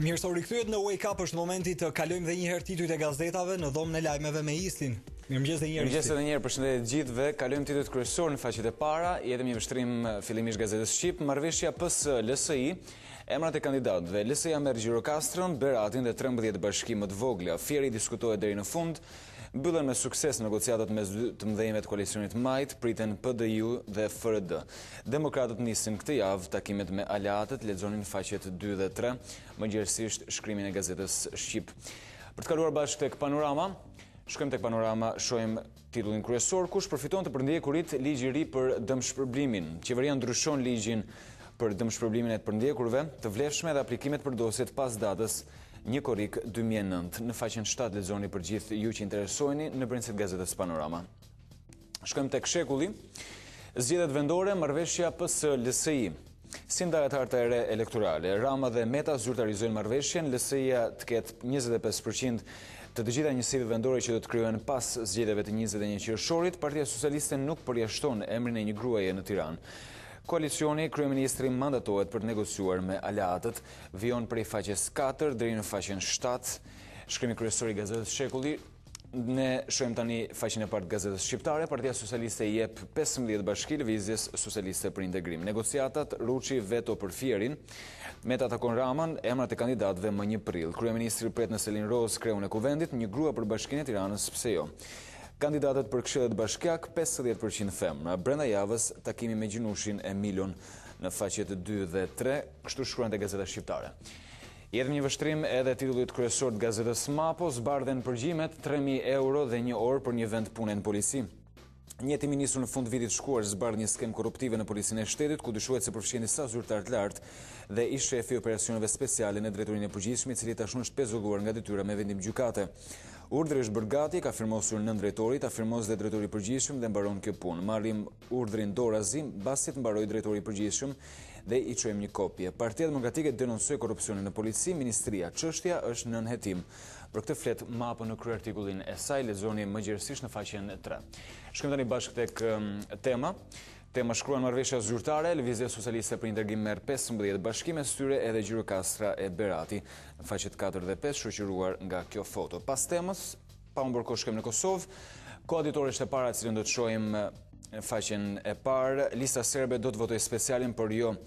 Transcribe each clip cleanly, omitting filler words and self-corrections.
Mirë se u rikthyet në Wake Up, është momenti të kalojmë edhe një herë titujt e gazetave në dhomën e lajmeve me Islin. Mirëmëngjes edhe një herë. Mirëmëngjes edhe një herë, përshëndetje të gjithëve. Kalojmë titujt kryesorë në faqet e para. Jetëm një vështrim fillimisht Gazetës Shqip, marrëveshja PS LSI, emrat e kandidatëve. LSI-ja merr Gjirokastron, Beratin dhe 13 bashkime të vogla. Fieri diskutohet deri në fund. Mbyllen me sukses negociatat mes të mëdhenjve të koalicionit Majt, priten PDU dhe FRD. Demokratët nisin këtë javë takimet me aleatët, lexoni në faqet 2 dhe 3, më gjerësisht shkrimin e Gazetës Shqip. Për të kaluar bashkë tek Panorama, shkojmë tek Panorama, shohim titullin kryesor: kush përfiton të përndjekurit, ligj i ri për dëmshpërblimin. Qeveria ndryshon ligjin për dëmshpërblimin e të përndjekurve, të vlefshme dhe aplikimet për dosjet pas datës 1 korrik 2009. Në faqen 7 lexoni për gjithë ju që interesojeni në brendësitë Gazetës Panorama. Shkojmë tek Shekulli. Zgjedhjet vendore, marrëveshja PS LSI. Si ndahet harta e re elektorale? Rama dhe Meta zyrtarizojnë marrëveshjen, LSI-ja të ketë 25% të të gjitha njësive vendore që do të krijohen pas zgjedhjeve të 21 qershorit. Partia Socialiste nuk përjashton emrin e një gruaje në Tiranë. Koalicioni, kryeministri mandatohet për të negociuar me aleatët, vijon prej faqes 4 deri në faqen 7. Shkrimi kryesor i Gazetës Shekulli. Ne shohim tani faqen e parë të Gazetës Shqiptare. Partia Socialiste i jep 15 bashki Lëvizjes Socialiste për Integrim. Negociatat, Ruçi veto për Fierin. Meta takon Raman, emrat e kandidatëve më 1 prill. Kryeministri pret në Selin Roz kreun e kuvendit, një grua për Bashkinë e Tiranës, pse jo. Kandidatët për Këshillet Bashkiak, 50% femra. Brenda javës, takimi me Gjinushin e Milon në faqet 2 dhe 3, kështu shkruan te Gazeta Shqiptare. Jetëm një vështrim edhe titullit kryesor të Gazetës Mapo, zbardhen përgjimet, 3.000 euro dhe 1 orë për një vend pune në polici. Një hetimi nisur në fund vitit shkuar zbardh një skem korruptive në policinë e shtetit, ku dyshohet se përfshihen disa zyrtar të lartë dhe ish shefi i operacioneve speciale në drejtorinë e përgjithshme, i cili tashun është pezulluar nga detyra me vendim gjykate. Urdhri është bërë gati, ka firmosur nën drejtori, ta firmos dhe drejtori i përgjithshëm dhe mbaron kjo punë. Marrim urdhrin dorëzi, mbasi të mbarojë drejtori i përgjithshëm dhe i çojmë një kopje. Partia Demokratike denoncoi korrupsionin në polici, ministria. Çështja është nën hetim. Për këtë flet Mapo në kryertikullin e saj, lexoni më gjerësisht në faqen 3. Shkojmë tani bashkë tek tema. Tema shkruan marrëveshja zyrtare, Lëvizja Socialiste për Integrim merr 15 bashkime, së tyre edhe Gjirokastra e Berati, në faqet 4 dhe 5, shoqëruar nga kjo foto. Pas temës, pa humbur kohë shkojmë në Kosovë. Koaditorisht e para, cilën do të shohim në faqen e parë, lista serbe do të votojë specialin, por jo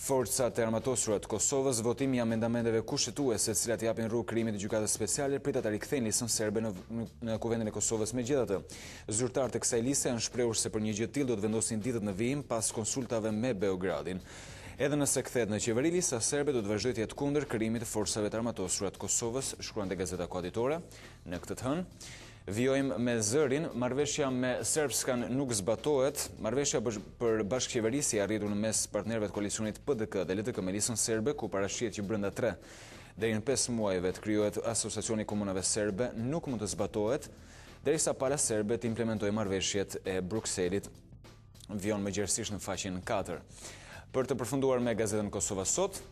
forcat e armatosura të Kosovës. Votimi i amendamenteve kushtetuese, të cilat japin rrugë krijimit të gjykatës speciale, pritet ta rikthejnë listën serbe në Kuvendin e Kosovës. Megjithatë, zyrtarët e kësaj liste janë shprehur se për një gjë të tillë do të vendosin ditët në vijim pas konsultave me Beogradin. Edhe nëse kthehet në qeveri, lista serbe do të vazhdojë të jetë kundër krijimit të forcave të armatosura të Kosovës, shkruan te Gazeta Koaditore në këtë të hënë. Vijojmë me zërin, marrëveshja me Serbskan nuk zbatohet. Marrëveshja për bashkëqeverisi arritur në mes partnerëve të koalicionit PDK dhe LDK me listën serbe, ku parashihet që brenda 3 deri në 5 muajve të krijohet Asociacioni i Komunave Serbe, nuk mund të zbatohet derisa pala serbe të implementojë marrëveshjet e Brukselit. Vijon më gjerësisht në faqen 4. Për të përfunduar me Gazetën Kosova Sot,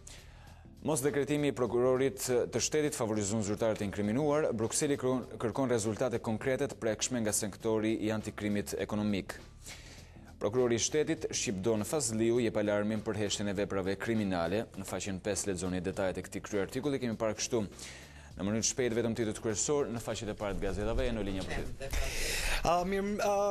mos dekretimi i prokurorit të shtetit favorizon zyrtarët e inkriminuar. Brukseli kërkon rezultate konkrete të prekshme nga sektori i antikrimit ekonomik. Prokurori i shtetit Shqipdon Fazliu jep alarmin për heshtjen e veprave kriminale. Në faqen 5 lexoni detajet e këtij kryertikulli. Kemi parë kështu në mënyrë të shpejtë vetëm titullit kryesor në faqet e para të gazetave. Në linja për ty.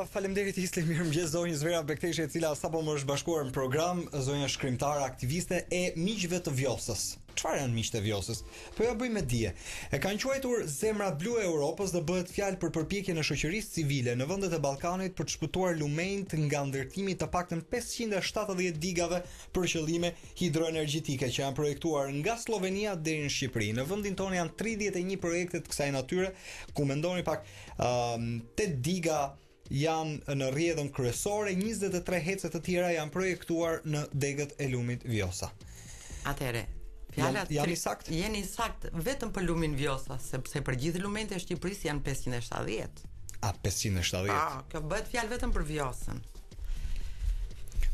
Faleminderit Isli, mirëmëngjes zonjë Zvera Bekteshi, e cila sapo më është bashkuar në program, zonja shkrimtare, aktiviste e miqve të Vjosës. Çfarë janë miqtë e Vjosës? Po ja bëj me dije. E kanë quajtur zemra blu e Europës dhe bëhet fjalë për përpjekjen e shoqërisë civile në vendet e Ballkanit për të shpëtuar lumenjt nga ndërtimi të paktën 570 digave për qëllime hidroenergjetike që janë projektuar nga Slovenia deri në Shqipëri. Në vendin tonë janë 31 projekte të kësaj natyre, ku mendoni pak 8 diga janë në rrjedhën kryesore, 23 hece të tjera janë projektuar në degët e lumit Vjosa. Atëre, jeni sakt? Jeni sakt vetëm për lumin Vjosa, sepse për gjithë lumenjtë e Shqipërisë janë 570. 570. Kjo bëhet fjalë vetëm për Vjosën.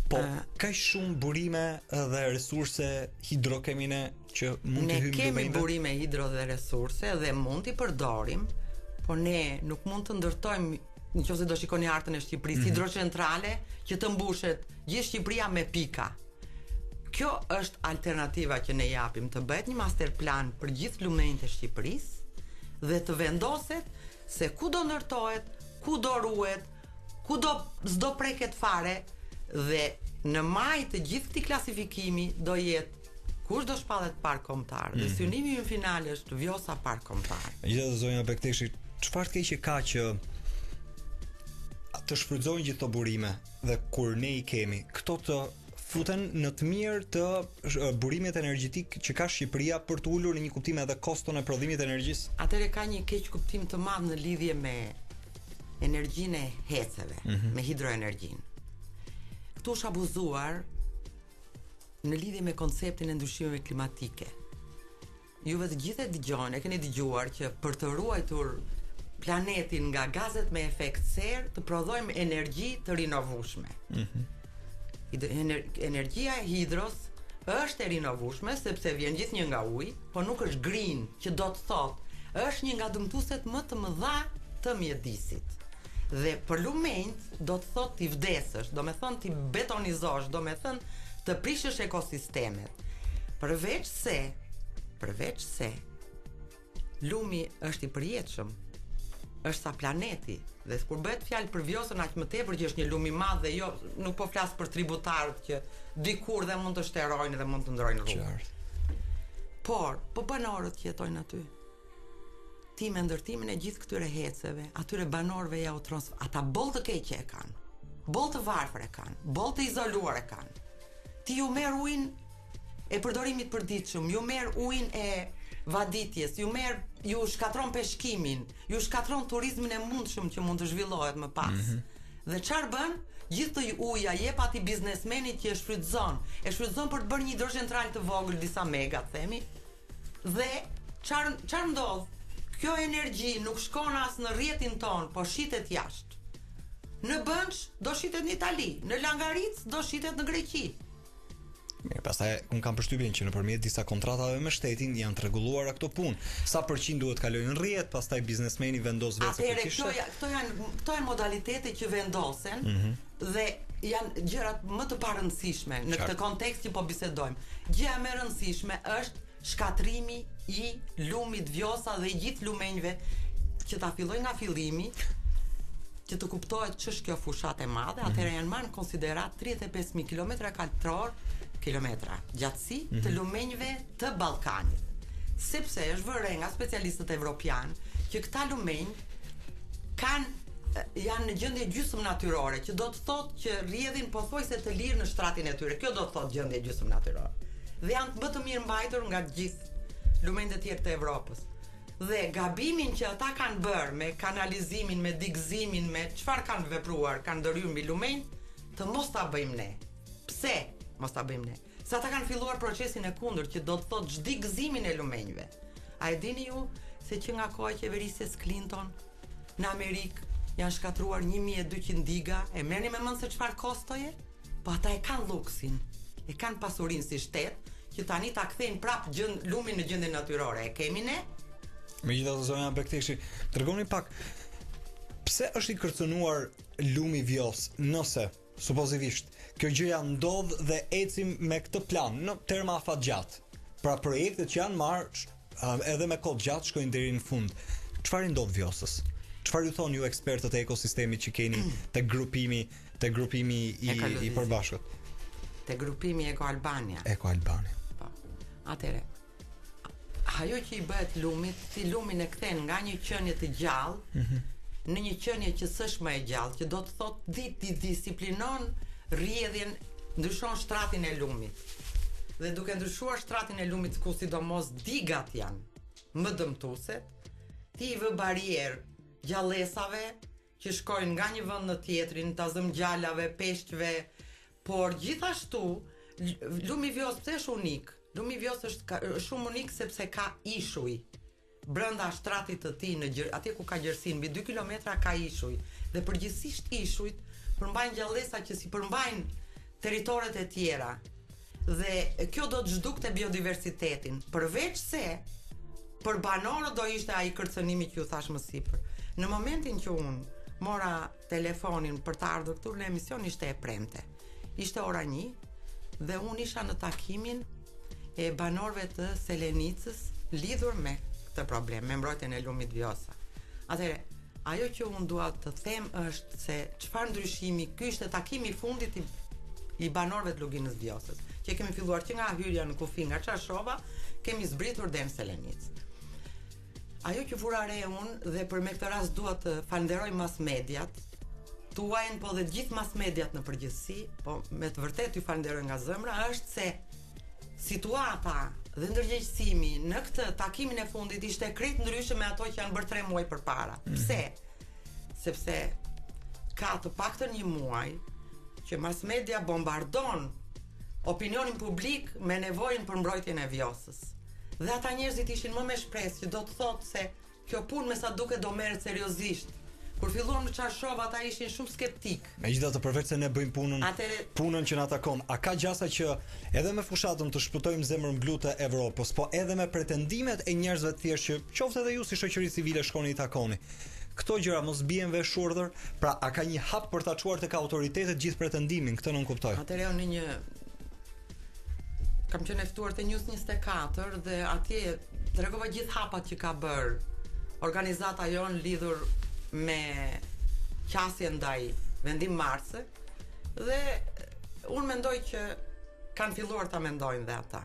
Po, ka shumë burime dhe resurse hidrokemine që mund të hyjmë Ne kemi burime hidro dhe resurse dhe mund t'i përdorim, por ne nuk mund të ndërtojmë, nëse do shikoni hartën e Shqipërisë, hidrocentrale që të mbushet gjithë Shqipëria me pika. Kjo është alternativa që ne japim, të bëhet një master plan për gjithë lumenjtë e Shqipërisë dhe të vendoset se ku do ndërtohet, ku do ruhet, ku do s'do preket fare dhe në maj të gjithë këtij klasifikimi do jetë kush do shpallet park kombëtar dhe synimi në final është Vjosa park kombëtar. Gjithë zonja Bekteshi, çfarë të keqe ka që të shfrytëzojnë gjithë këto burime dhe kur ne i kemi, këto të futen në të mirë të burimet energjetik që ka Shqipëria për të ulur në një kuptim edhe koston e prodhimit të energjisë? Atëre ka një keq kuptim të madh në lidhje me energjinë e heceve, me hidroenergjinë. Këtu është abuzuar në lidhje me konceptin e ndryshimeve klimatike. Juve të gjithë e dëgjoni, e keni dëgjuar që për të ruajtur planetin nga gazet me efekt serë, të prodhojmë energji të rinovueshme. Energjia e hidros është e rinovueshme sepse vjen gjithnjë nga uji, por nuk është green, që do të thotë është një nga dëmtuesit më të mëdha të mjedisit. Dhe për lumenjt do të thotë ti vdesësh, do me thonë ti betonizosh, do me thonë të prishësh ekosistemet. Përveç se lumi është i përjetshëm, është sa planeti. Dhe kur bëhet fjalë për Vjosën aq më tepër që është një lum i madh dhe jo, nuk po flas për tributarët që dikur dhe mund të shterojnë dhe mund të ndrojnë rrugë. Por, po banorët që jetojnë aty. Ti me ndërtimin e gjithë këtyre heceve, atyre banorëve ja u ata boll të keqe e kanë. Boll të varfër e kanë, boll të izoluar e kanë. Ti ju merr ujin e përdorimit përditshëm, ju merr ujin e vaditjes, ju shkatron peshkimin, ju shkatron turizmin e mundshëm që mund të zhvillohet më pas. Dhe çfarë bën? Gjithë të uja jep atij biznesmenit që e shfrytëzon për të bërë një hidrocentrale të vogël, disa mega themi. Dhe çfarë ndodh? Kjo energji nuk shkon as në rrjetin ton, po shitet jashtë. Në Bënç do shitet në Itali, në Langaric do shitet në Greqi. Mirë, pastaj un kam përshtypjen që nëpërmjet disa kontratave me shtetin janë të rregulluara këto punë. Sa përqind duhet kalojnë në rrjet, pastaj biznesmeni vendos vetë se këto janë modalitete që vendosen dhe janë gjërat më të parëndësishme në këtë kontekst që po bisedojmë. Gjëja më e rëndësishme është shkatrimi i lumit Vjosa dhe i gjithë lumenjve që ta filloj nga fillimi, që të kuptohet ç'është kjo fushat e madhe, atëherë janë marrë në konsiderat 35.000 kilometra gjatësi të lumenjve të Ballkanit. Sepse është vënë nga specialistët evropian që këta lumenj janë në gjendje gjysmë natyrore, që do të thotë që rrjedhin pothuajse të lirë në shtratin e tyre. Kjo do të thotë gjendje gjysmë natyrore. Dhe janë më të mirë mbajtur nga gjithë lumenjtë e tjerë të Evropës. Dhe gabimin që ata kanë bërë me kanalizimin, me digëzimin, me çfarë kanë vepruar, kanë ndërhyrë mbi lumenj, të mos ta bëjmë ne. Pse mos ta bëjmë ne? Se ata kanë filluar procesin e kundërt, që do të thotë zhdigëzimin e lumenjve. A e dini ju se që nga koha e qeverisjes Clinton në Amerikë janë shkatruar 1200 diga, e merrni me mend se çfarë kostoje? Po ata e kanë luksin, e kanë pasurinë si shtet, që tani ta kthejnë prap lumin në gjendje natyrore. E kemi ne? Megjithatë zonja Bekteshi, tregoni pak pse është i kërcënuar lumi Vjos, nëse supozivisht kjo gjëja ndodh dhe ecim me këtë plan në terma afatgjatë. Pra projektet që janë marrë edhe me kohë gjatë shkojnë deri në fund. Çfarë ndodh Vjosës? Çfarë ju thonë ju ekspertët e ekosistemit që keni te grupimi i përbashkët? Te grupimi Eko Albania. Eko Albania. Po. Atëre, ajo që i bëhet lumit, si lumin e kthen nga një qenie të gjallë në një qenie që s'është më e gjallë, që do të thotë disiplinon rrjedhjen, ndryshon shtratin e lumit. Dhe duke ndryshuar shtratin e lumit, ku sidomos digat janë më dëmtuese, ti i vë barierë gjallësave që shkojnë nga një vend në tjetrin, ta zëmgjallave, peshqve, por gjithashtu lumi Vjos pse është unik? Lumi Vjos është shumë unik sepse ka ishuj. Brenda shtratit të tij, atje ku ka gjerësinë, mbi 2 kilometra ka ishuj. Dhe përgjithsisht ishujt përmbajnë gjallësa që si përmbajnë territoret e tjera. Dhe kjo do të zhdukte biodiversitetin. Përveç se për banorët do ishte ai kërcënimi që ju thash më sipër. Në momentin që unë mora telefonin për të ardhur këtu në emision, ishte e premte. Ishte ora 1 dhe unë isha në takimin e banorëve të Selenicës lidhur me këtë problem, me mbrojtjen e lumit Vjosa. Atëherë, ajo që unë dua të them është se çfarë ndryshimi, ky ishte takimi i fundit i banorëve të luginës Vjosës, që kemi filluar që nga hyrja në kufi nga Çarshova, kemi zbritur deri në Selenicë. Ajo që vura re unë, dhe për me këtë rast dua të falenderoj mass mediat, tuajin po dhe gjithë mass mediat në përgjithësi, po me të vërtetë ju falenderoj nga zemra, është se situata dhe ndërgjegjësimi në këtë takimin e fundit ishte krejt ndryshe me ato që janë bërë 3 muaj përpara. Pse? Sepse ka të paktën një muaj që mass media bombardon opinionin publik me nevojën për mbrojtjen e Vjosës. Dhe ata njerëzit ishin më me shpresë që do të thotë se kjo punë me sa duket do merret seriozisht. Kur filluam në Çarshova ata ishin shumë skeptik. Megjithatë përveç se ne bëjmë punën që na takon, a ka gjasa që edhe me fushatën të shpëtojmë zemrën blu të Evropës, po edhe me pretendimet e njerëzve të thjeshtë që qoftë edhe ju si shoqëri civile shkoni i takoni. Këto gjëra mos bien vesh urdhër, pra a ka një hap për ta çuar tek autoritetet gjithë pretendimin, këtë nuk kuptoj. Atëherë në një kam qenë ftuar te News 24 dhe atje tregova gjithë hapat që ka bër organizata jon lidhur me qasje ndaj vendimmarrëse dhe unë mendoj që kanë filluar ta mendojnë dhe ata.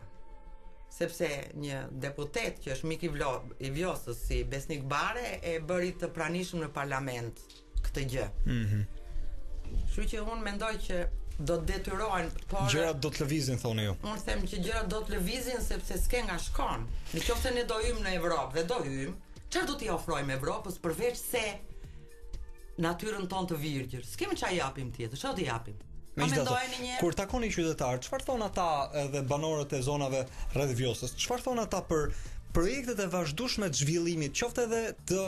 Sepse një deputet që është mik i Vjosës si Besnik Bare e bëri të pranishëm në parlament këtë gjë. Kështu që unë mendoj që do të detyrohen, por gjërat do të lëvizin, thonë ju. Unë them që gjërat do të lëvizin sepse s'ke nga shkon. Nëse ne do hyjmë në Evropë dhe do hyjmë, çfarë do t'i ofrojmë Evropës përveç se natyrën tonë të virgjër? S'kemi çfarë japim tjetër, çfarë do japim? Kur takoni qytetarë, çfarë thon ata edhe banorët e zonave rreth Vjosës? Çfarë thon ata për projektet e vazhdueshme të zhvillimit, qoftë edhe të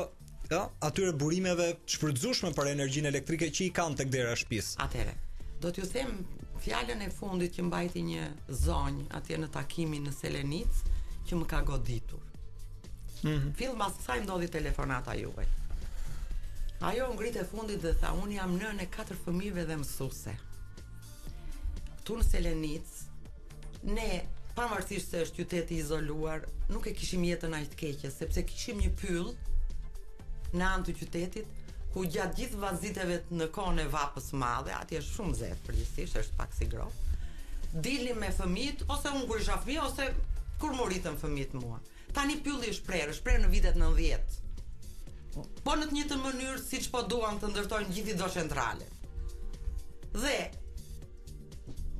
atyre burimeve të shfrytzueshme për energjinë elektrike që i kanë tek dera e shtëpisë? Atëherë, do t'ju them fjalën e fundit që mbajti një zonjë atje në takimin në Selenicë që më ka goditur. Fill mas kësaj ndodhi telefonata juaj. Ajo ngrit e fundit dhe tha, unë jam nënë e 4 fëmijëve dhe mësuese. Këtu në Selenicë, ne pavarësisht se është qytet i izoluar, nuk e kishim jetën aq të keqe, sepse kishim një pyll në anë të qytetit ku gjatë gjithë vaziteve në kohën e vapës madhe, atje është shumë zezë përgjithsisht, është pak si grop, dilnim me fëmijët, ose unë kur isha fëmijë, ose kur moritën fëmijët mua. Tani pylli është prerë në vitet 90. Po në të njëjtën mënyrë siç po duan të ndërtojnë gjithë hidrocentrale. Dhe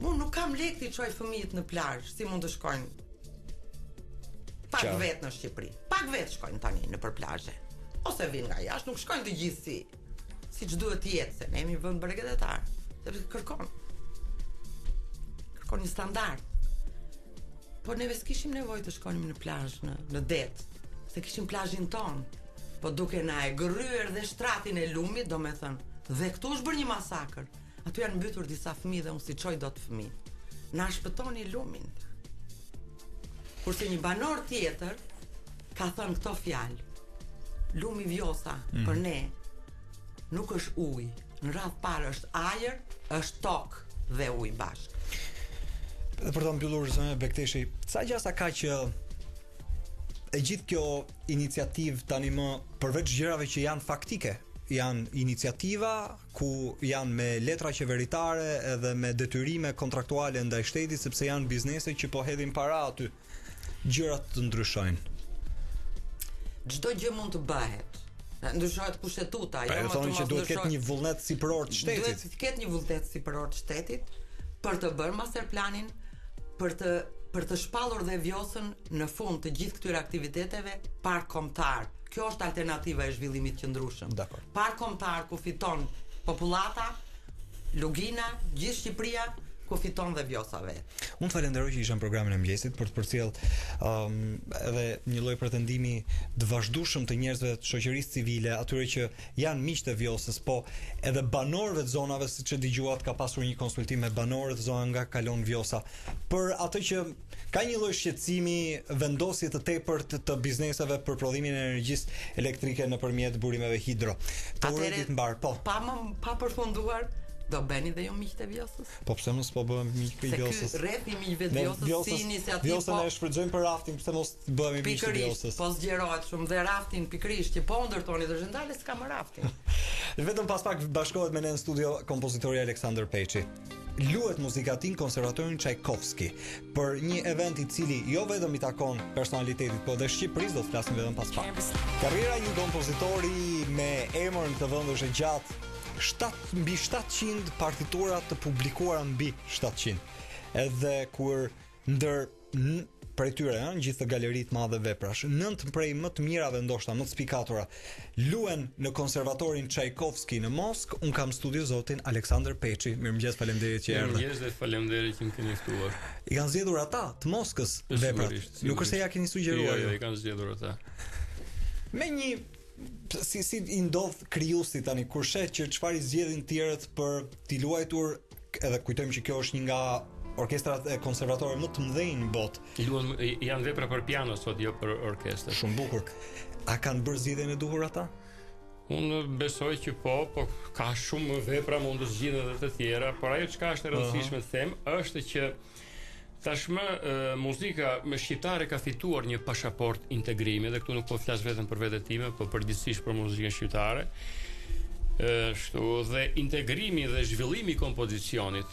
unë nuk kam lekë të çoj fëmijët në plazh, si mund të shkojnë pak vetë në Shqipëri. Pak vetë shkojnë tani nëpër plazhe. Ose vinë nga jashtë, nuk shkojnë të gjithë siç duhet të jetë, se ne jemi vend bregetetar, sepse kërkon një standard. Po neve s'kishim nevojë të shkonim në plazh në det, se kishim plazhin ton. Po duke na e gërryer dhe shtratin e lumit, domethënë, dhe këtu është bërë një masakër. Aty janë mbytur disa fëmijë dhe unë si çoj dot fëmijë. Na shpëtoni lumin. Kurse një banor tjetër ka thënë këto fjalë. Lumi Vjosa për ne nuk është ujë, në radh parë është ajër, është tokë dhe ujë bashkë. Dhe për të mbyllur zonja Bekteshi, sa gjasa ka që e gjithë kjo iniciativë tani më përveç gjërave që janë faktike, janë iniciativa ku janë me letra qeveritare edhe me detyrime kontraktuale ndaj shtetit, sepse janë biznese që po hedhin para aty, gjërat të ndryshojnë. Çdo gjë mund të bëhet. Ndryshohet kushtetuta, jo më thonë që duhet të ketë një vullnet sipëror të shtetit. Duhet të ketë një vullnet sipëror të shtetit për të bërë masterplanin, për të shpallur dhe Vjosën në fund të gjithë këtyre aktiviteteve park kombëtar. Kjo është alternativa e zhvillimit qëndrueshëm. Park kombëtar ku fiton popullata, Lugina, gjithë Shqipëria, ku fiton dhe Vjosa vet. Unë falenderoj që isha në programin e mëngjesit për të përcjell edhe një lloj pretendimi të vazhdueshëm të njerëzve të shoqërisë civile, atyre që janë miq të Vjosës, po edhe banorëve të zonave, siç e dëgjuat, ka pasur një konsultim me banorët të zonave nga kalon Vjosa, për atë që ka një lloj shqetësimi, vendosje të tepërt të bizneseve për prodhimin e energjisë elektrike nëpërmjet burimeve hidro. Të uroj ditë mbar, po. Pa përfunduar, Do bëni dhe ju miqtë e Vjosës? Po pse mos po bëhem miq i Vjosës? Se ky rreth i miqve të Vjosës si iniciativë. Vjosën e shfrytëzojmë për rafting, pse mos bëhemi miq të Vjosës? Po zgjerohet shumë dhe rafting pikërisht që po ndërtoni të zhendale s'ka më rafting. Vetëm pas pak bashkohet me ne në studio kompozitori Aleksandër Peçi. Luhet muzika tin konservatorin Çajkovski për një event i cili jo vetëm i takon personalitetit, po dhe Shqipërisë, do të flasim vetëm pas pak. Karriera një kompozitori me emër të vendosë gjatë mbi 700 partitura të publikuara mbi 700. Edhe kur prej tyre, gjithë të galeritë madhe veprash, 9 prej më të mirave ndoshta më të spikatura luhen në konservatorin Çajkovski në Moskë. Un kam studio zotin Aleksandër Peçi. Mirëmëngjes, faleminderit që erdhe. Mirëmëngjes dhe faleminderit që më keni ftuar. I kanë zgjedhur ata të Moskës veprat. Nuk është se ja keni sugjeruar. Jo, i kanë zgjedhur ata. Me një si i ndodh krijuesit tani kur shet që çfarë i zgjedhin tjerët për t'i luajtur, edhe kujtojmë që kjo është një nga orkestrat e konservatore më të mëdhenj në botë. Janë vepra për piano sot, jo për orkestër. Shumë bukur. A kanë bërë zgjedhjen e duhur ata? Unë besoj që po ka shumë vepra mund të zgjidhen edhe të tjera, por ajo çka është e rëndësishme të them është që tashmë muzika shqiptare ka fituar një pasaport integrimi, dhe këtu nuk po flas vetëm për veten time, po përgjithsisht për muzikën shqiptare. Dhe integrimi dhe zhvillimi i kompozicionit,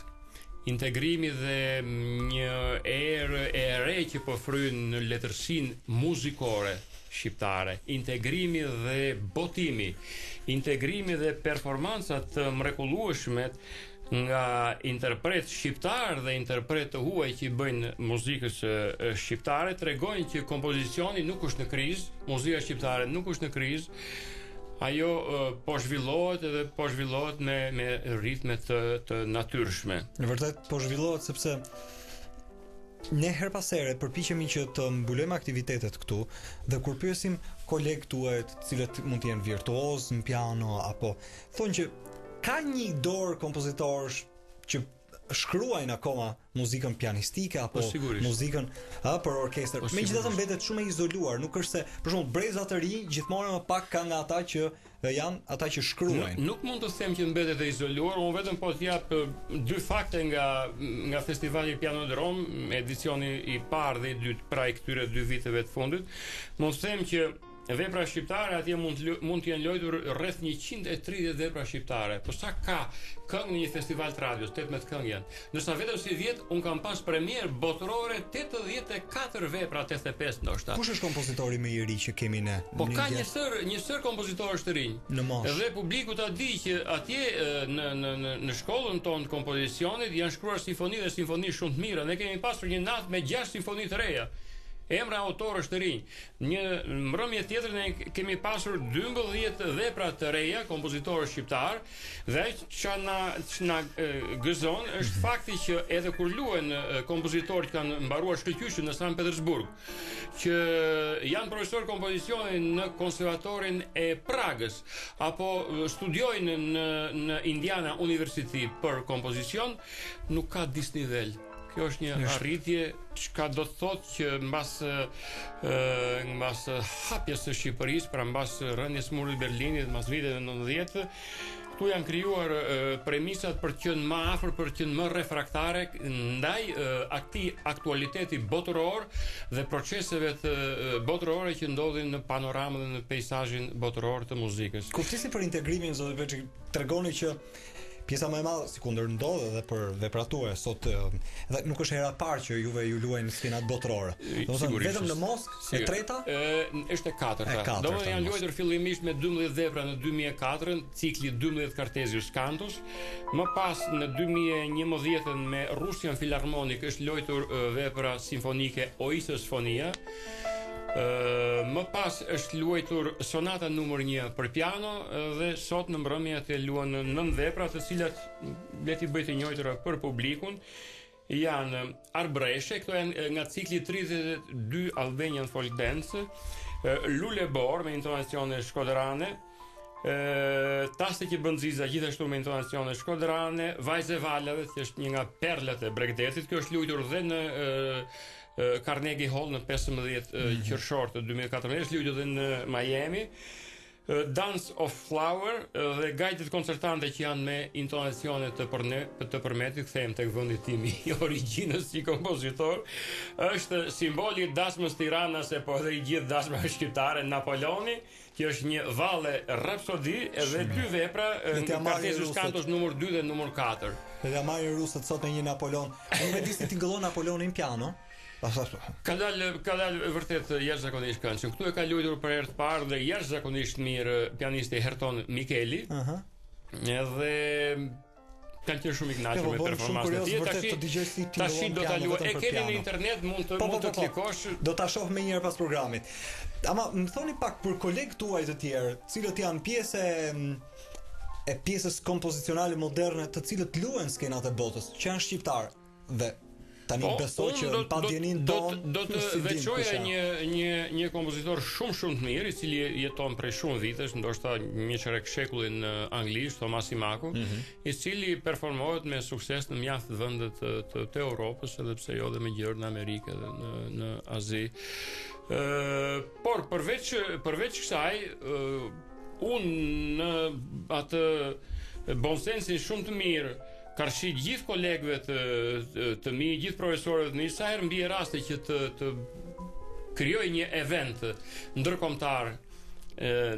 integrimi dhe një erë e re që po fryn në letërsinë muzikore shqiptare, integrimi dhe botimi, integrimi dhe performancat të mrekullueshme nga interpret shqiptar dhe interpret të huaj që i bëjnë muzikës shqiptare, tregojnë që kompozicioni nuk është në krizë, muzika shqiptare nuk është në krizë, ajo po zhvillohet edhe po zhvillohet me ritme të natyrshme. Në vërtet po zhvillohet sepse ne her pas here përpiqemi që të mbulojmë aktivitetet këtu, dhe kur pyesim kolegët tuaj, të cilët mund të jenë virtuoz në piano apo thonë që ka një dorë kompozitorësh që shkruajnë akoma muzikën pianistike apo muzikën për orkestër. Megjithatë mbetet shumë e izoluar, nuk është se për shembull brezat të rinj gjithmonë më pak kanë nga ata që janë ata që shkruajnë. Nuk mund të them që mbetet e izoluar, unë vetëm po të jap dy fakte nga festivali Piano de Rome, edicioni i parë dhe i dytë pra i këtyre 2 viteve të fundit. Mund të them që vepra shqiptare atje mund të jenë luajtur rreth 130 vepra shqiptare. Po sa ka këngë në një festival të radios, 18 këngë janë. Ndërsa vetëm si vjet un kam pas premier botërore 84 vepra, 85 ndoshta. Kush është kompozitori më i ri që kemi ne? Po ka një sër kompozitorësh të rinj. Dhe publiku ta di që atje në shkollën tonë të kompozicionit janë shkruar simfoni dhe simfoni shumë të mira. Ne kemi pasur një natë me 6 simfoni të reja. Emra autorësh të rinj. Një mbrëmje tjetër ne kemi pasur 12 vepra të reja kompozitorë shqiptar, dhe që na gëzon është fakti që edhe kur luajn kompozitorë që kanë mbaruar shkëlqyshën në San Petersburg, që janë profesor kompozicioni në konservatorin e Pragës, apo studiojnë në Indiana University për kompozicion, nuk ka disnivel. Kjo është një arritje që do të thotë që mbas hapjes së Shqipërisë, pra mbas rënies murit të Berlinit, mbas viteve 90, këtu janë krijuar premisat për të qenë më afër, për të qenë më refraktare ndaj aktualiteti botëror dhe proceseve të botërore që ndodhin në panoramën dhe në peizazhin botëror të muzikës. Kur flisni për integrimin, zotë Peçi, tregoni që pjesa më e madhe sikundër ndodh edhe për veprat tuaja sot, edhe nuk është hera e parë që juve ju luajnë skenat botërore. Domethënë vetëm në Moskë e treta? Është e katërta. Domethënë janë luajtur fillimisht me 12 vepra në 2004, cikli 12 Cartesius Cantus. Më pas në 2011 me Russian Philharmonic është luajtur vepra simfonike Oisosfonia. Më pas është luajtur sonata numër 1 për piano, dhe sot në mbrëmje të luan 9 vepra, të cilat le t'i bëjë të njohura për publikun. Janë Arbreshe, këto janë nga cikli 32 Albanian Folk Dance, Lulebor me intonacione shkodrane, Taste që bën Ziza gjithashtu me intonacione shkodrane, Vajze Valave, që është një nga perlat e bregdetit. Kjo është luajtur dhe në Carnegie Hall në 15 qershor të 2014, është luajtur edhe në Miami. Dance of Flower dhe gajtet koncertante që janë me intonacione të përmetit, kthejmë tek vendi tim i origjinës si kompozitor, është simboli i dasmës Tiranase, po edhe i gjithë dasma shqiptare, Napoleoni, që është një valle rapsodi edhe dy vepra nga Kartesius Kantos numër 2 dhe numër 4. Dhe ja marrin rusët sot në një Napoleon. Unë me di se tingëllon Napoleonin piano. Ka dalë vërtet jashtëzakonisht këndshëm. Këtu e ka luajtur për herë të parë dhe jashtëzakonisht mirë pianisti Herton Mikeli. Edhe kanë qenë shumë i kënaqur me performancën e tij. Tash do ta luaj. E keni në internet, mund të klikosh. Do ta shoh më njëherë pas programit. Ama më thoni pak për kolegët tuaj të tjerë, cilët janë pjesë e pjesës kompozicionale moderne, të cilët luajnë skenat e botës, që janë shqiptarë dhe tani besoj që në padjenin do të veçoja një kompozitor shumë të mirë, i cili jeton prej shumë vitesh, ndoshta një çerek shekullin në anglisht, Thomas Imaku, i cili performohet me sukses në mjaft vende të Europës, edhe pse jo dhe me gjërë në Amerikë dhe në Azi. Por përveç kësaj, unë në atë bon sensin shumë të mirë karshi gjithë kolegëve të mi, gjithë profesorëve të mi, sa herë mbi raste që të krijoj një event ndërkombëtar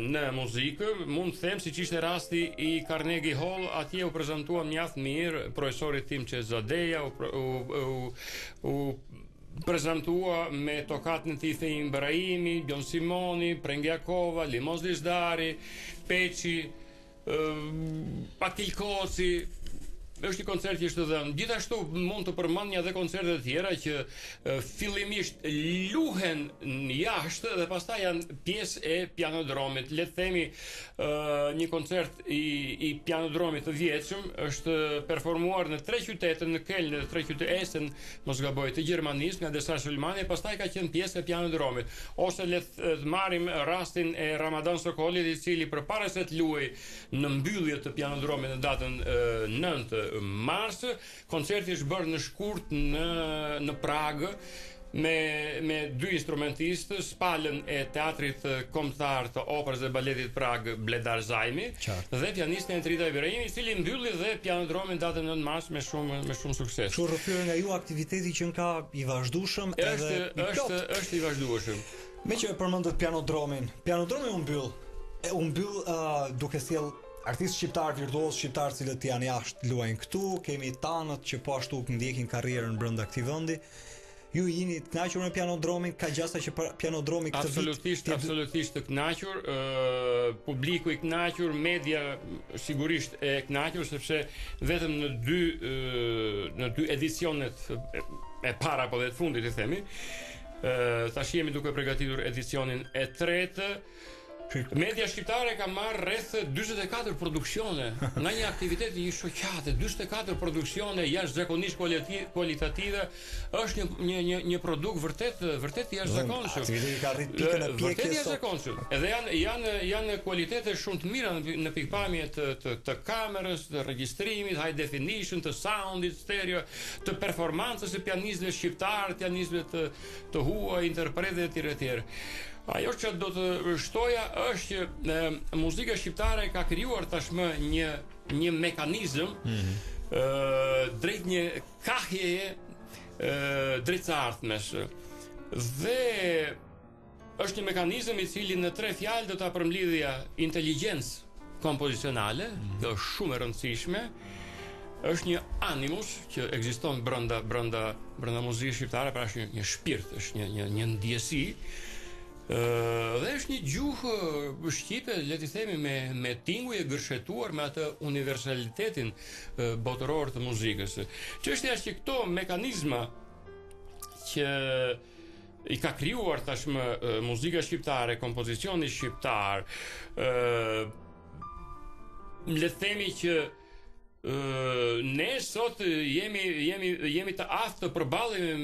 në muzikë, mund të them siç ishte rasti i Carnegie Hall, atje u prezantuan mjaft mirë profesorit tim që Zadeja, u prezantua me tokatën e tij Theim Ibrahimi, Bjon Simoni, Prengjakova, Limoz Lizdari, Peçi, Patilkoci. Është një koncert që është dhënë. Gjithashtu mund të përmend edhe koncerte të tjera që fillimisht luhen jashtë dhe pastaj janë pjesë e pianodromit. Le të themi një koncert i pianodromit të vjetshëm është performuar në 3 qytete, në Keln dhe 3 qytete Essen, mos gaboj, të Gjermanisë nga Desar Sulmani, pastaj ka qenë pjesë e pianodromit. Ose le të marrim rastin e Ramadan Sokolit, i cili përpara se të luajë në mbyllje të pianodromit në datën 9 mars, koncerti është bërë në shkurt në Pragë me 2 instrumentistë, palën e teatrit kombëtar të operës dhe baletit Prag, Bledar Zajmi, dhe pianistin Entrida Ibrahimi, i cili mbylli dhe pianodromin datën 9 mars me shumë sukses. Kështu rrëfyer nga ju aktiviteti që ka i vazhdueshëm edhe është i vazhdueshëm. Me që përmendët pianodromi u mbyll duke sjell artistë shqiptar, virtuoz shqiptar cilët janë jashtë luajnë këtu, kemi tanët që po ashtu ndjekin karrierën brenda këtij vendi. Ju jeni të kënaqur me pianodromin, ka gjasa që pianodromi këtë vit absolutisht të kënaqur, publiku i kënaqur, media sigurisht e kënaqur, sepse vetëm në dy edicionet e para apo dhe të fundit i themi, tash jemi duke përgatitur edicionin e tretë. Media shqiptare ka marrë rreth 44 produksione nga një aktivitet i shoqate, 44 produksione jashtëzakonisht kualitative, është një produkt vërtet i jashtëzakonshëm. Aktiviteti ka rrit pikën e pjekjes sot. Edhe janë kualitete shumë të mira në pikpamje të kamerës, të regjistrimit, high definition, të soundit stereo, të performancës së pianistëve shqiptar, pianistëve të huaj, interpretë etj. Ajo që do të shtoja është që muzika shqiptare ka krijuar tashmë një mekanizëm drejt një kahjeje drejt së ardhmes. Dhe është një mekanizëm i cili në 3 fjalë do ta përmbledhja inteligjencë kompozicionale, që është shumë e rëndësishme. Është një animus që ekziston brenda muzikës shqiptare, pra është një shpirt, është një ndjesi. Dhe është një gjuhë shqipe, le të themi, me tinguj e gërshetuar me atë universalitetin botëror të muzikës. Çështja është që këto mekanizma që i ka krijuar tashmë muzika shqiptare, kompozicioni shqiptar, le të themi që ne sot jemi të aftë të përballemi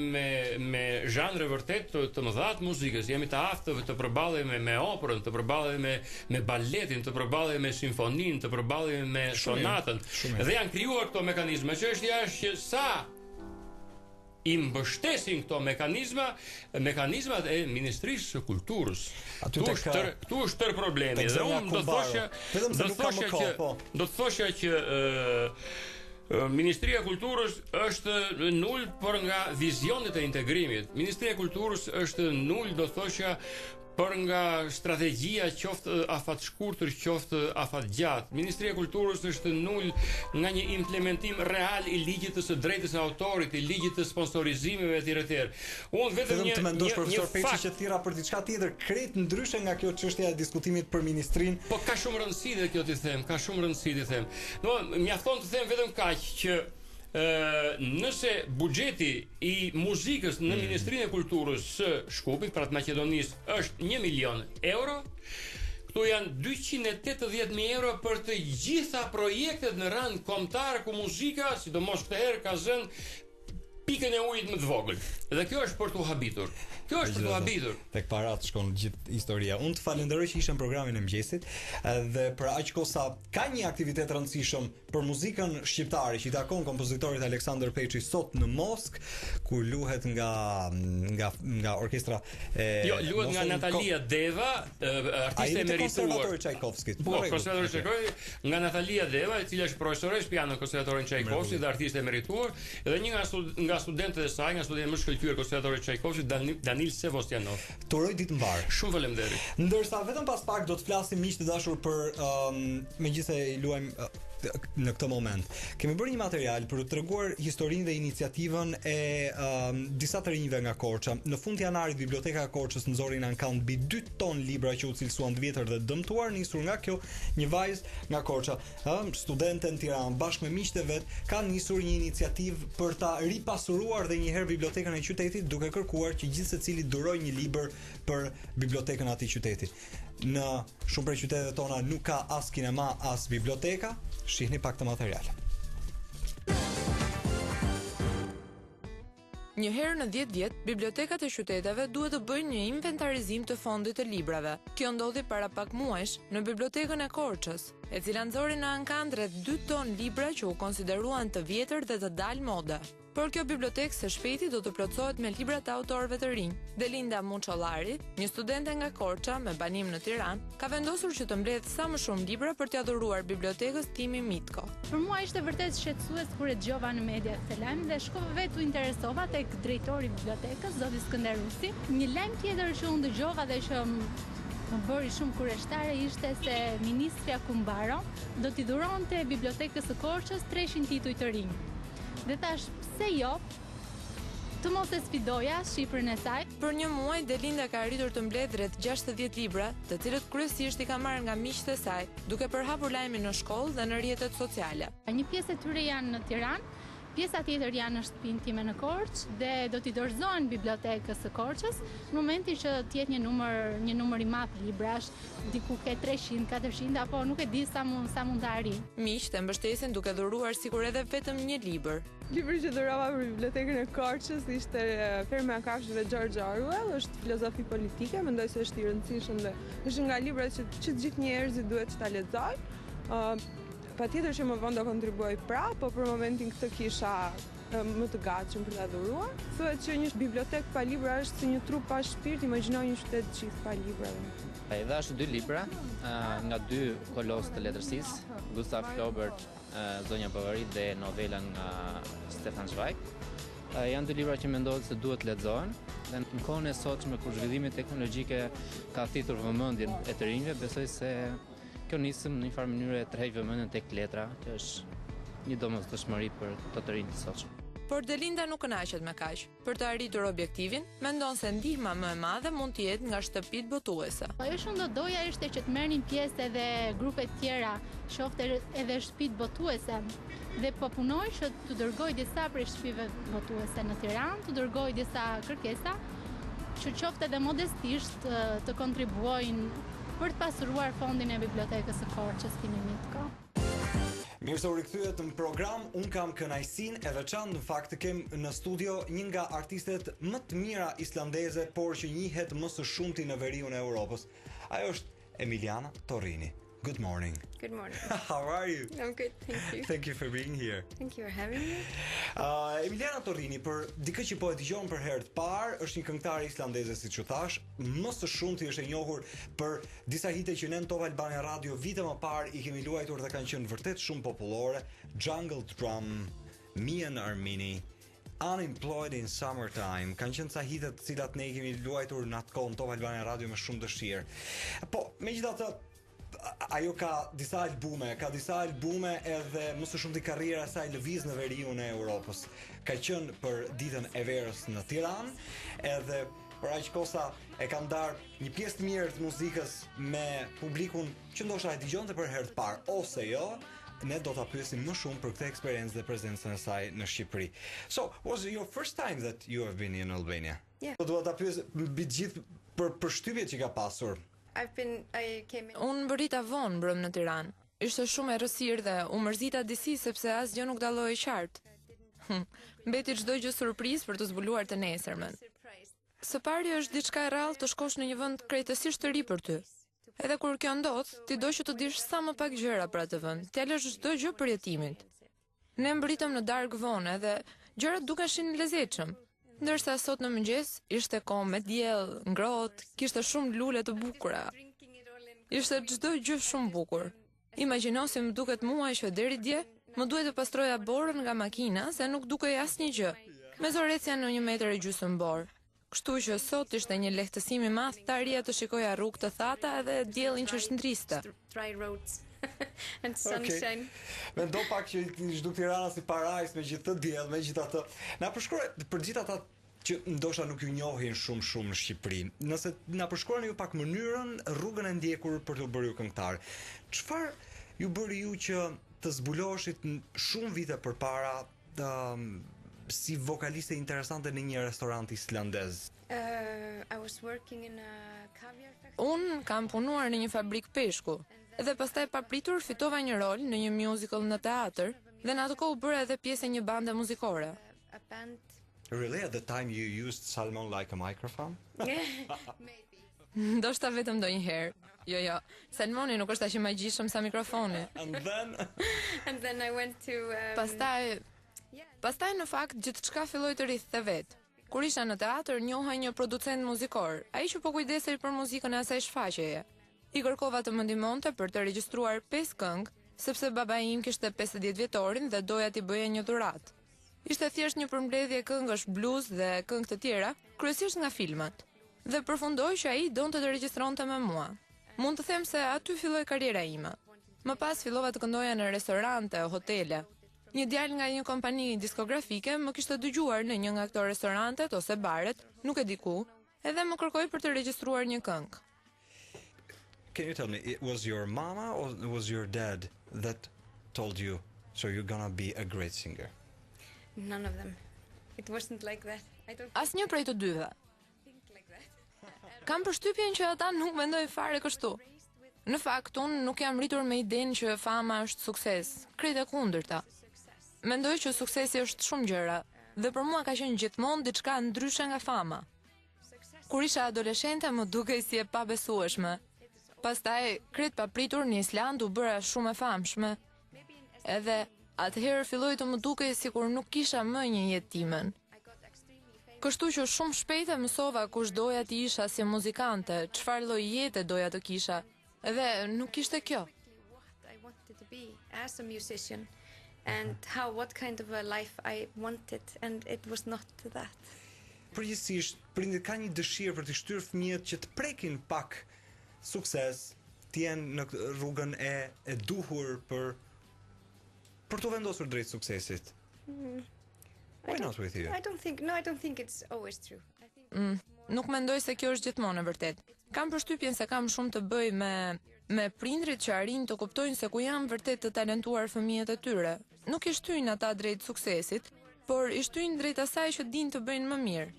me zhanre vërtet të mëdha të muzikës, jemi të aftë të përballemi me operën, të përballemi me baletin, të përballemi me simfoninë, të përballemi me sonatën. Dhe janë krijuar këto mekanizma. Çështja është që sa i mbështesin këto mekanizmat e Ministrisë së Kulturës. Këtu është tër problemi. Dhe unë do të thosha që Ministria e Kulturës është nul për nga vizionet e integrimit. Ministria e Kulturës është nul, do të thosha, për nga strategjia qoftë afat shkurtër, qoftë afat gjatë. Ministria e Kulturës është nul nga një implementim real i ligjit të së drejtës së autorit, i ligjit të sponsorizimeve etj. Unë vetëm të mendosh profesor Peçi që thira për diçka tjetër krejt ndryshe nga kjo çështja e diskutimit për ministrinë. Po ka shumë rëndësi dhe kjo ti them, ka shumë rëndësi ti them. Domethënë mjafton të them vetëm kaq që nëse buxheti i muzikës në Ministrinë e Kulturës së Shkupit, pra të Maqedonisë, është 1 milion euro, këtu janë 280.000 euro për të gjitha projektet në rand kombëtar ku muzika, sidomos këtë herë, ka zënë pikën e ujit më të vogël. Dhe kjo është për t'u habitur. Kjo është për t'u habitur. Tek parat shkon gjithë historia. Unë të falenderoj që ishe në programin e mëngjesit dhe për aq kohë sa ka një aktivitet rëndësishëm për muzikën shqiptare që i takon kompozitorit Aleksandër Peçi sot në Moskë, ku luhet nga orkestra luhet nga Natalia Deva, artiste e merituar. Konservatori Çajkovski, nga Natalia Deva, e cila është profesores piano në Konservatorin Çajkovski dhe artiste e merituar, dhe një nga studentët e saj, nga studentët më shkëlqyer Konservatorit Çajkovski, Danil Sevostianov. Turoj ditë mbar. Shumë faleminderit. Ndërsa vetëm pas pak do të flasim miq të dashur për megjithëse i luajmë në këtë moment. Kemi bërë një material për të treguar historinë dhe iniciativën e disa të rinjve nga Korça. Në fund të janarit biblioteka e Korçës nxori në ankant mbi 2 ton libra që u cilësuan të vjetër dhe dëmtuar, nisur nga kjo një vajzë nga Korça, studente në Tiranë, bashkë me miqtë e vet, kanë nisur një iniciativë për ta ripasuruar dhe një herë bibliotekën e qytetit, duke kërkuar që gjithë secili durojë një libër për bibliotekën e atij qyteti. Në shumë prej qytetet tona nuk ka as kinema, as biblioteka. Shihni pak të material. Një herë në 10 vjet, bibliotekat e qyteteve duhet të bëjnë një inventarizim të fondit të librave. Kjo ndodhi para pak muajsh në bibliotekën e Korçës, e cila nxori në ankant rreth 2 ton libra që u konsideruan të vjetër dhe të dalë mode. Por kjo bibliotekë së shpejti do të plotësohet me libra të autorëve të rinj. Delinda Muçollari, një studente nga Korça me banim në Tiranë, ka vendosur që të mbledh sa më shumë libra për t'ia dhuruar bibliotekës Timi Mitko. Për mua ishte vërtet shqetësues kur e dëgjova në media këtë lajm dhe shkova vetë u interesova tek drejtori i bibliotekës, zoti Skënderusi. Një lajm tjetër që unë dëgjova dhe që më bëri shumë kurioztare ishte se ministri Akumbaro do t'i dhuronte bibliotekës së Korçës 300 tituj të rinj. Dhe thash, pse jo? Të mos e sfidoja shifrën e saj. Për një muaj Delinda ka arritur të mbledh rreth 60 libra, të cilët kryesisht i ka marrë nga miqtë e saj, duke përhapur lajmin në shkollë dhe në rrjetet sociale. Një pjesë e tyre janë në Tiranë, pjesa tjetër janë në shtëpinë time në Korçë dhe do t'i dorëzohen bibliotekës së Korçës në momentin që të jetë një numër i madh librash, diku ke 300, 400 apo nuk e di sa mund të arrijë. Miqtë e mbështesin duke dhuruar sikur edhe vetëm një libër. Libri që dhurova për bibliotekën e Korçës ishte Fermi e Kafshëve dhe George Orwell, është filozofi politike, mendoj se është i rëndësishëm dhe është nga librat që gjithë njerëzit duhet të ta lexojnë. Patjetër që më vonë do kontribuoj po për momentin këtë kisha më të gatshëm për ta dhuruar. Thuhet që një bibliotekë pa libra është si një trup pa shpirt, imagjinoj një qytet gjithë pa librave. I dhash 2 libra nga 2 kolos të letërsisë, Gustav Flaubert, Zonja Bavari dhe novela nga Stefan Zweig. Janë 2 libra që mendohet se duhet lexohen dhe në kohën e sotshme kur zhvillimi teknologjike ka thithur vëmendjen e të rinjve, besoj se kjo nisëm në një farë mënyrë të rrejë vëmendjen tek letra, që është një domosdoshmëri për të rinjtë të sotshëm. Por Delinda nuk kënaqet me kaq. Për të arritur objektivin, mendon se ndihma më e madhe mund të jetë nga shtëpitë botuese. Ajo që do doja ishte që të merrnin pjesë edhe grupe tjera, qoftë edhe shtëpitë botuese. Dhe po punoj që të dërgoj disa prej shtëpive botuese në Tiranë, të dërgoj disa kërkesa që qoftë edhe modestisht të kontribuojnë për të pasuruar fondin e bibliotekës së Korçës Timi Mitko. Mirë se u rikthyet në program, unë kam kënaqësinë e veçantë në fakt të kem në studio një nga artistet më të mira islandeze, por që njihet më së shumti në veriun e Europës. Ajo është Emiliana Torrini. Good morning. Good morning. How are you? I'm good, thank you. Thank you for being here. Thank you for having me. Emiliana Torrini, për dikë që po e dëgjon për herë të parë, është një këngëtare islandeze, siç u thash, më së shumti është e njohur për disa hite që ne në Top Albania Radio vite më parë i kemi luajtur dhe kanë qenë vërtet shumë popullore, Jungle Drum, Me and Armini, Unemployed in Summertime, kanë qenë ca hite të cilat ne i kemi luajtur në atë kohë në Top Albania Radio me shumë dëshirë. Po, megjithatë, ajo ka disa albume edhe më së shumti karriera e saj lëviz në veriun e Europës. Ka qenë për ditën e verës në Tiranë, edhe për aq kosa e ka ndarë një pjesë të mirë të muzikës me publikun që ndoshta e dëgjonte për herë të parë ose jo. Ne do ta pyesim më shumë për këtë eksperiencë dhe prezencën e saj në Shqipëri. So, was it your first time that you have been in Albania? Yeah. Do ta pyes mbi gjithë për shtypjet që ka pasur. Unë mbërrita vonë mbrëm në Tiranë. Ishte shumë e rësirë dhe u mërzita disi sepse asgjë nuk dalloi qartë. Mbeti çdo gjë surprizë për të zbuluar të nesërmen. Së pari është diçka e rrallë të shkosh në një vend krejtësisht të ri për ty. Edhe kur kjo ndodh, ti do që të dish sa më pak gjëra për atë vend. Ti lësh çdo gjë për jetimin. Ne mbritëm në darkë vonë dhe gjërat dukeshin lezetshëm. Ndërsa sot në mëngjes ishte kohë me diell, ngrohtë, kishte shumë lule të bukura. Ishte çdo gjë shumë bukur. Imagjino si më duket mua që deri dje më duhet të pastroja borën nga makina se nuk dukej asnjë gjë. Me zorecja në 1,5 metra bor. Kështu që sot ishte një lehtësim i madh të arija të shikoja rrugë të thata edhe diellin që shndriste. And sunshine. Mendo pak që çdo Tirana si parajs me gjithë të diell, megjithatë. Na përshkruaj për gjithë ata që ndoshta nuk ju njohin shumë në Shqipëri. Nëse na përshkruani ju pak mënyrën, rrugën e ndjekur për të bërë ju këngëtar. Çfarë ju bëri ju që të zbuloheshit shumë vite përpara si vokaliste interesante në një restorant islandez? Unë kam punuar në një fabrik peshku. Dhe pastaj papritur fitova një rol në një musical në teatr dhe në atë kohë bëra edhe pjesë e një bande muzikore. Really, at the time you used Salmon like a microphone? Ndoshta vetëm ndonjëherë. Jo, Salmoni nuk është aq i magjishëm sa mikrofoni. And then I went to Pastaj në fakt gjithçka filloi të rrithte vet. Kur isha në teatr, njoha një producent muzikor, ai që po kujdesej për muzikën e asaj shfaqjeje. I kërkova të më ndihmonte për të regjistruar 5 këngë, sepse babai im kishte 50 vjetorin dhe doja t'i bëja një dhuratë. Ishte thjesht një përmbledhje këngësh blues dhe këngë të tjera, kryesisht nga filmat. Dhe përfundoi që ai donte të regjistronte me mua. Mund të them se aty filloi karriera ime. Më pas fillova të këndoja në restorante, hotele. Një djalë nga një kompani diskografike më kishte dëgjuar në një nga këto restorantet ose baret, nuk e di ku, edhe më kërkoi për të regjistruar një këngë. Can you tell me, it was your mama or was your dad that told you, so you're gonna be a great singer? None of them. It wasn't like that. Asnjë prej të dyve. Kam përshtypjen që ata nuk mendojnë fare kështu. Në fakt, unë nuk jam rritur me idenë që fama është sukses, krejt e kundërta. Mendoj që suksesi është shumë gjëra, dhe për mua ka qenë gjithmonë diçka ndryshe nga fama. Kur isha adoleshente më dukej si e pabesueshme. Pastaj, krejt papritur në Island u bëra shumë e famshme. Edhe atëherë filloi të më dukej sikur nuk kisha më një jetë timen. Kështu që shumë shpejt e mësova kush doja të isha si muzikante, çfarë lloj jete doja të kisha. Edhe nuk ishte kjo. And what kind of a life I wanted, and it was not that. Përgjithsisht, prindërit kanë një dëshirë për të shtyrë fëmijët që të prekin pak sukses, të jenë në rrugën e duhur për të vendosur drejt suksesit. Why not with you? I don't think it's always true. Nuk mendoj se kjo është gjithmonë e vërtet. Kam përshtypjen se kam shumë të bëj me prindrit që arrin të kuptojnë se ku janë vërtet të talentuar fëmijët e tyre. Nuk i shtyjnë ata drejt suksesit, por i shtyjnë drejt asaj që dinë të bëjnë më mirë.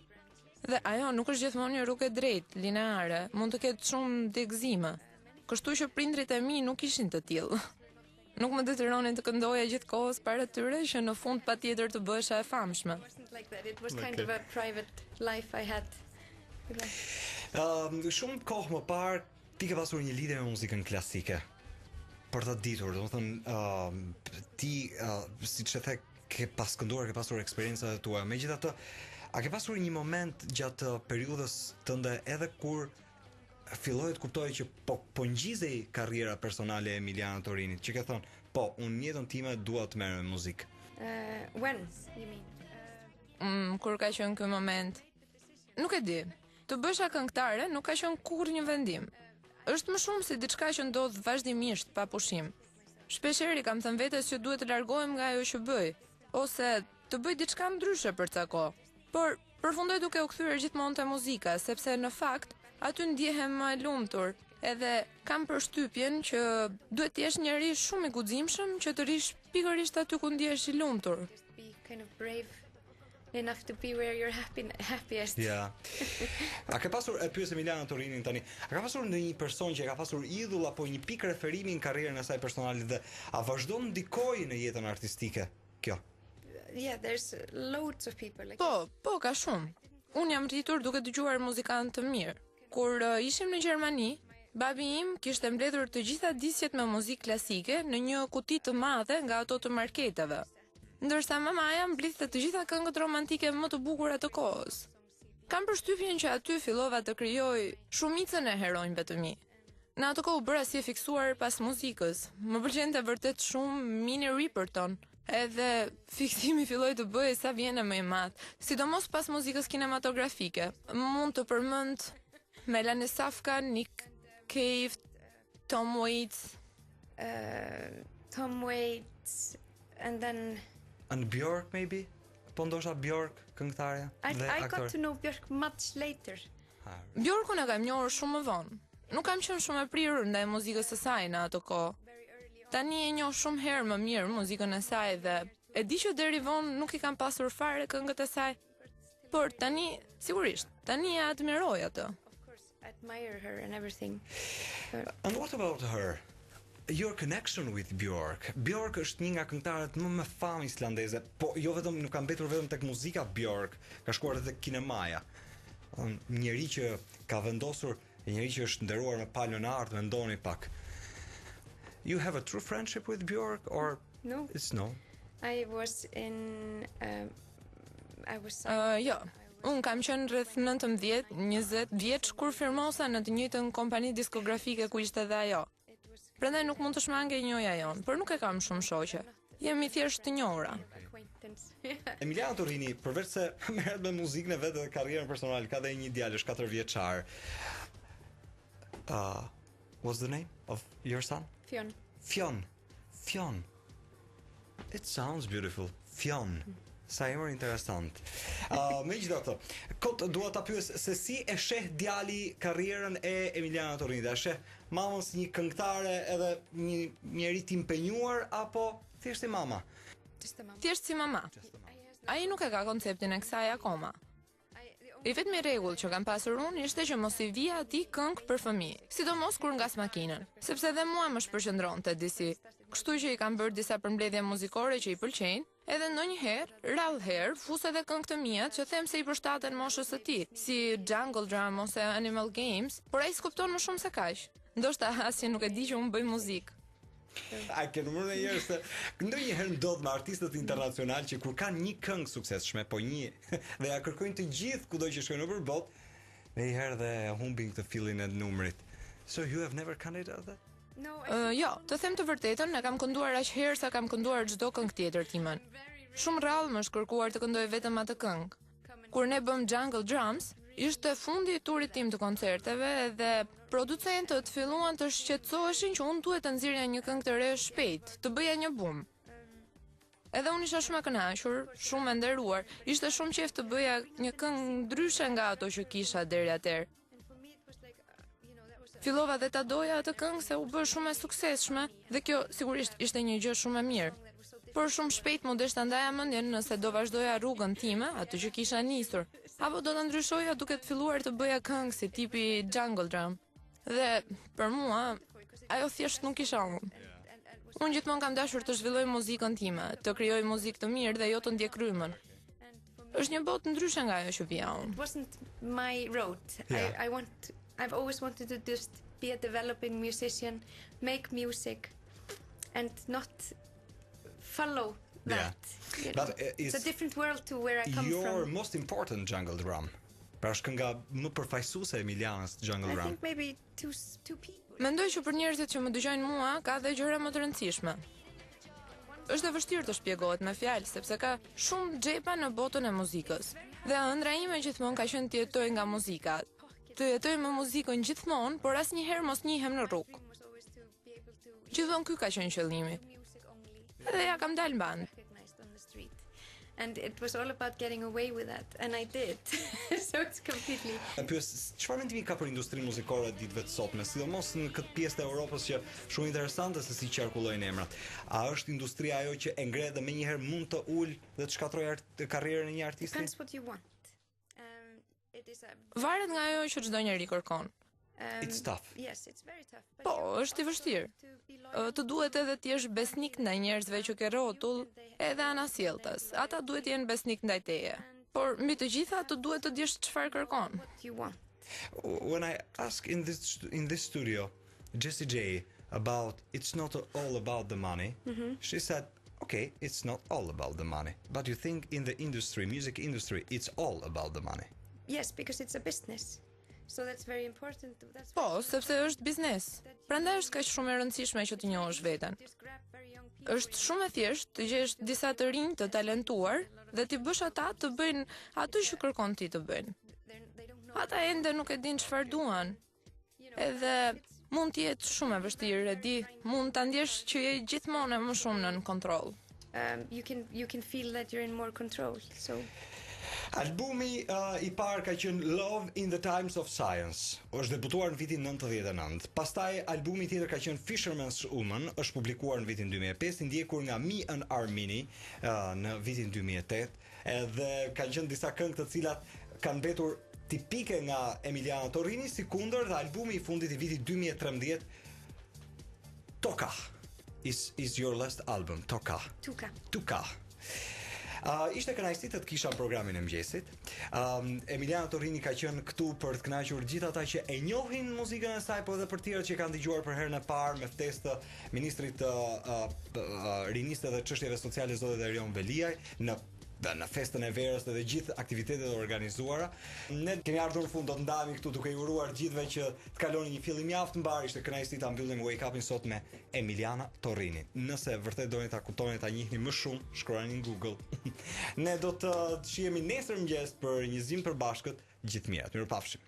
Dhe ajo nuk është gjithmonë një rrugë e drejtë, lineare, mund të ketë shumë degëzime. Kështu që prindrit e mi nuk ishin të tillë. Nuk më detyronin të këndoja gjithkohës para tyre që në fund patjetër të bëhesha e famshme. Shumë kohë më parë ti ke pasur një lidhje me muzikën klasike. për të ditur, domethënë ti siç e the ke pas kënduar, ke pasur eksperiencat tua. Megjithatë, a ke pasur një moment gjatë periudhës tënde edhe kur filloi të kuptoj që po ngjizej karriera personale e Emiliana Torinit, që ke thënë, po, unë jetën time dua të merrem me muzikë. When you mean? Kur ka qenë ky moment? Nuk e di. Të bësha këngëtare nuk ka qenë kurrë një vendim. Është më shumë si diçka që ndodh vazhdimisht pa pushim. Shpeshherë kam thënë vetes që duhet të largohem nga ajo që bëj, ose të bëj diçka ndryshe për ca kohë. Por përfundoj duke u kthyer gjithmonë te muzika, sepse në fakt aty ndjehem më e lumtur, edhe kam përshtypjen që duhet të jesh njeri shumë i guximshëm që të rish pikërisht aty ku ndihesh i lumtur. Be kind of brave enough to be where you're happiest. Ja. A ka pasur, e pyes Emiliana Torinin tani, a ka pasur ndonjë person që ka pasur idhull apo një pikë referimi në karrierën e saj personale dhe a vazhdon ndikojë në jetën artistike kjo? Yeah, there's loads of people like Po, ka shumë. Unë jam rritur duke dëgjuar muzikantë të mirë. Kur ishim në Gjermani, babi im kishte mbledhur të gjitha disjet me muzikë klasike në një kuti të madhe nga ato të marketeve, ndërsa mamaja mblidhte të gjitha këngët romantike më të bukura të kohës. Kam përshtypjen që aty fillova të krijoj shumicën e heronjve të mi. Në ato kohë bëra si e fiksuar pas muzikës. Më pëlqente vërtet shumë Minnie Riperton, edhe fiksimi filloi të bëhej sa vjen më i madh, sidomos pas muzikës kinematografike. Mund të përmend Melanie Safka, Nick Cave, Tom Waits, and then Björk maybe? Po ndoshta Björk, këngëtarja dhe I aktor. got to know Björk much later. Björkun e kam njohur shumë më vonë. Nuk kam qenë shumë e prirur ndaj muzikës së saj në ato kohë. Tani e njoh shumë herë më mirë muzikën e saj dhe e di që deri vonë nuk i kam pasur fare këngët e saj. Por tani, sigurisht, tani e admiroj atë. Of course, I admire her and everything. And what about her? Your connection with Björk. Björk është një nga këngëtarët më me famë islandeze, po jo vetëm nuk ka mbetur vetëm tek muzika Björk, ka shkuar edhe tek kinemaja. Njëri që ka vendosur, njëri që është nderuar me palmën e artë, mendoni pak. You have a true friendship with Björk or No, it's no? I was in Jo, unë kam qenë rreth 19-20 vjeç kur firmosa në të njëjtën kompani diskografike ku ishte edhe ajo. Prandaj nuk mund të shmangej njoja jon, por nuk e kam shumë shoqe. Jemi thjesht të njohura. acquaintance. Emiliana Torini, përveç se merret me muzikën e vet dhe karrierën personale, ka dhe një djalë 4 vjeçar. What's the name of your son? Fionn. Fionn. It sounds beautiful. Fionn. Sa emër interesant. Megjithatë, kot dua ta pyes se si e sheh djali karrierën e Emiliana Torinit. A sheh mamën si një këngëtare edhe një njerëz të impenjuar apo thjesht si mama? Thjesht si mama. Ai nuk e ka konceptin e kësaj akoma. I vetmi rregull që kam pasur unë ishte që mos i vija atij këngë për fëmijë, sidomos kur ngas makinën, sepse edhe mua më shpërqendronte disi. Kështu që i kam bërë disa përmbledhje muzikore që i pëlqejnë, edhe ndonjëherë, rrallëherë, fus edhe këngë të mia që them se i përshtaten moshës së tij, si Jungle Drum ose Animal Games, por ai s'kupton më shumë se kaq. Ndoshta asnjë nuk e di që unë bëj muzikë. A ke numër e njerëz se ndonjëherë ndodh me artistët internacional që kur kanë një këngë suksesshme, po një dhe ja kërkojnë të gjithë kudo që shkojnë nëpër botë, dhe një herë dhe humbin këtë fillin e numrit. So you have never candidate that? No, Jo, të them të vërtetën, e kam kënduar aq herë sa kam kënduar çdo këngë tjetër timën. Shumë rrallë më është kërkuar të këndoj vetëm atë këngë. Kur ne bëm Jungle Drums, ishte fundi i turit tim të koncerteve dhe producentët filluan të shqetësoheshin që unë duhet të nxirja një këngë të re shpejt, të bëja një bum. Edhe unë isha shumë e kënaqur, shumë e nderuar. Ishte shumë qejf të bëja një këngë ndryshe nga ato që kisha deri atëherë. Fillova dhe ta doja atë këngë se u bë shumë e suksesshme dhe kjo sigurisht ishte një gjë shumë e mirë. Por shumë shpejt mu deshta ndaja mendjen nëse do vazhdoja rrugën time, atë që kisha nisur, apo do ta ndryshoja duke të filluar të bëja këngë si tipi Jungle Drum. Dhe për mua, ajo thjesht nuk isha unë. Unë gjithmonë kam dashur të zhvilloj muzikën time, të krijoj muzikë të mirë dhe jo të ndjek rrymën. Është një botë ndryshe nga ajo që vija unë. It wasn't my road. I've always wanted to just be a developing musician, make music, and not follow that. Yeah. But it's a different world to where I come your from. most important jungle drum. Pra është kënga më përfaqësuese e Emilianës Jungle I Drum. think maybe two people. Mendoj që për njerëzit që më dëgjojnë mua ka dhe gjëra më të rëndësishme. Është e vështirë të shpjegohet me fjalë sepse ka shumë xhepa në botën e muzikës. Dhe ëndra ime gjithmonë ka qenë të jetoj nga muzika. Të jetoj me muzikën gjithmonë, por asnjëherë mos njihem në rrugë. Gjithmonë ky ka qenë qëllimi. Dhe ja kam dalë band. And it was all about getting away with that, and I did. So it's completely. Pyes, çfarë mendimi ka për industrinë muzikore ditëve të sotme, sidomos në këtë pjesë të Europës që shumë interesante se si qarkullojnë emrat. A është industria ajo që e ngre dhe menjëherë mund të ulë dhe të shkatërrojë karrierën e një artisti? Depends what you want. Varet nga ajo që çdo njeri kërkon. It's tough. Yes, it's very tough. Po, është i vështirë. Të duhet edhe të jesh besnik ndaj njerëzve që ke rrotull, edhe anasjelltës. Ata duhet të jenë besnik ndaj teje. Por mbi të gjitha të duhet të dish çfarë kërkon. When I ask in this studio Jessie J about it's not all about the money, she said, okay, it's not all about the money, but you think in the industry, music industry, it's all about the money. Yes, because it's a business. So that's very important. Po, sepse është biznes. Prandaj është kaq shumë e rëndësishme që të njohësh veten. Është shumë e thjeshtë të gjesh disa të rinj të talentuar dhe ti bësh ata të bëjnë atë që kërkon ti të bëjnë. Ata ende nuk e dinë çfarë duan. Edhe mund të jetë shumë e vështirë, e di, mund ta ndjesh që je gjithmonë më shumë nën kontroll. You can feel that you're in more control. So Albumi I parë ka qenë Love in the Times of Science. Është debutuar në vitin 99. Pastaj albumi tjetër ka qenë Fisherman's Woman, është publikuar në vitin 2005, I ndjekur nga Me and Armini në vitin 2008, edhe kanë qenë disa këngë të cilat kanë mbetur tipike nga Emiliana Torrini, si kundër dhe albumi I fundit I vitit 2013, Toka. Is your last album, Toka. Tuka. Ishte kënaqësi të kisha në programin e mëngjesit. Emiliana Torrini ka qenë këtu për të kënaqur gjithë ata që e njohin muzikën e saj, po edhe për tjerët që kanë dëgjuar për herën e parë me ftesë të ministrit të rinisë dhe çështjeve sociale zotit Erion Veliaj në festën e verës dhe gjithë aktivitetet e organizuara. Ne kemi ardhur në fund, do të ndahemi këtu duke I uruar gjithëve që të kaloni një fillim mjaft të mbar. Ishte kënaqësi ta mbyllim Wake Upin sot me Emiliana Torrini. Nëse vërtet doni ta kuptoni, ta njihni më shumë, shkruani në Google. Ne do të shihemi nesër mëngjes për një zim të përbashkët. Gjithë mirat. Mirupafshim.